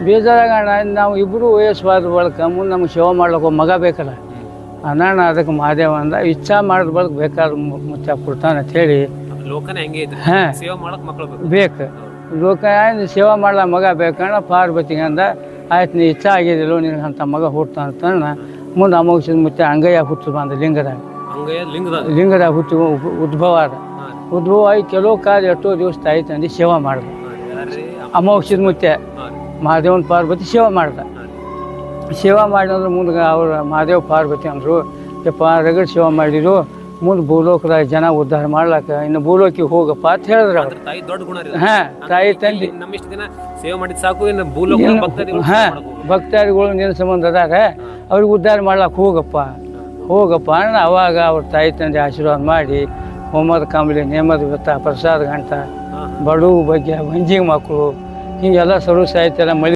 ಬೇಜಾರಾಗ ಅಣ್ಣ ನಾವು ಇಬ್ಬರು ವಯಸ್ಸಾದ ಬಳಿಕ ಮುಂದೆ ನಮ್ಗೆ ಸೇವೆ ಮಾಡ್ಲಿಕ್ಕೆ ಮಗ ಬೇಕಲ್ಲ ಅಣ್ಣ ಅದಕ್ಕೆ ಮಹಾದೇವ ಅಂದ ಇಚ್ಛಾ ಮಾಡಿದ ಬಳಿಕ ಬೇಕಾದ್ರೆ ಮುಚ್ಚ ಕೊಡ್ತಾನೆ ಅಂತ ಹೇಳಿ ಲೋಕನೇ ಹೆಂಗೆ ಐತೆ ಹಾಂ ಸೇವೆ ಮಾಡಕ್ ಮಕ್ಕಳು ಬೇಕು ಲೋಕ ಸೇವೆ ಮಾಡ್ಲ ಮಗ ಬೇಕಣ್ಣ ಪಾರ್ವತಿಗೆ ಅಂದ ಆಯ್ತು ನೀ ಇಚ್ಛಾ ಆಗಿದ್ದಿಲ್ಲ ನಿನಗೆ ಅಂತ ಮಗ ಹುಡ್ತಾನ ಮುಂದೆ ಅಮೋಕ್ಷದ ಮುಚ್ಚ ಅಂಗಯ್ಯ ಹುಟ್ಟು ಬಂದ ಲಿಂಗದಾಗ ಹಂಗೆ ಲಿಂಗದಾಗ ಹುಟ್ಟು ಉದ್ಭವ ಆದ ಉದ್ಭವ ಆಗಿ ಕೆಲವು ಕಾಲ ಎಷ್ಟೋ ದಿವಸ ಆಯ್ತು ಅಂದು ಸೇವೆ ಮಾಡ್ದ ಅಮೋಕ್ಷದ ಮುತ್ತೆ ಮಹಾದೇವನ ಪಾರ್ವತಿ ಸೇವೆ ಮಾಡ್ದ ಸೇವೆ ಮಾಡಿದ್ರೆ ಮುಂದೆ ಅವ್ರು ಮಹಾದೇವ ಪಾರ್ವತಿ ಅಂದರು ಯಪ್ಪ ರಗಡ್ ಸೇವೆ ಮಾಡಿದ್ರು ಮುಂದೆ ಭೂಲೋಕದಾಗ ಜನ ಉದ್ಧಾರ ಮಾಡ್ಲಾಕ ಇನ್ನು ಭೂಲೋಕಿಗೆ ಹೋಗಪ್ಪ ಅಂತ ಹೇಳಿದ್ರು ಅವ್ರು ತಾಯಿ ದೊಡ್ಡ ಗುಣ ರೀ. ಹಾಂ ತಾಯಿ ತಂದೆ ನಮ್ಮಿಷ್ಟು ದಿನ ಸೇವೆ ಮಾಡಿದ್ ಸಾಕು ಇನ್ನು ಭೂಲೋಕ ಭಕ್ತರಿಗೆ ಹಾಂ ಭಕ್ತಾದಿಗಳು ನಿನ್ನ ಸಂಬಂಧ ಅದಾಗ ಅವ್ರಿಗೆ ಉದ್ಧಾರ ಮಾಡ್ಲಾಕ ಹೋಗಪ್ಪ ಅಣ್ಣ ಅವಾಗ ಅವ್ರ ತಾಯಿ ತಂದೆ ಆಶೀರ್ವಾದ ಮಾಡಿ ಹೋಮದ ಕಾಂಬಲಿ ನೇಮದ ಬೆತ್ತ ಪ್ರಸಾದ ಗಂಟ ಬಡವ ಬಗ್ಗೆ ವಂಜಿಗೆ ಮಕ್ಕಳು ಹೀಗೆಲ್ಲ ಸರ್ವ ಸಾಹಿತ್ಯ ಎಲ್ಲ ಮಳಿ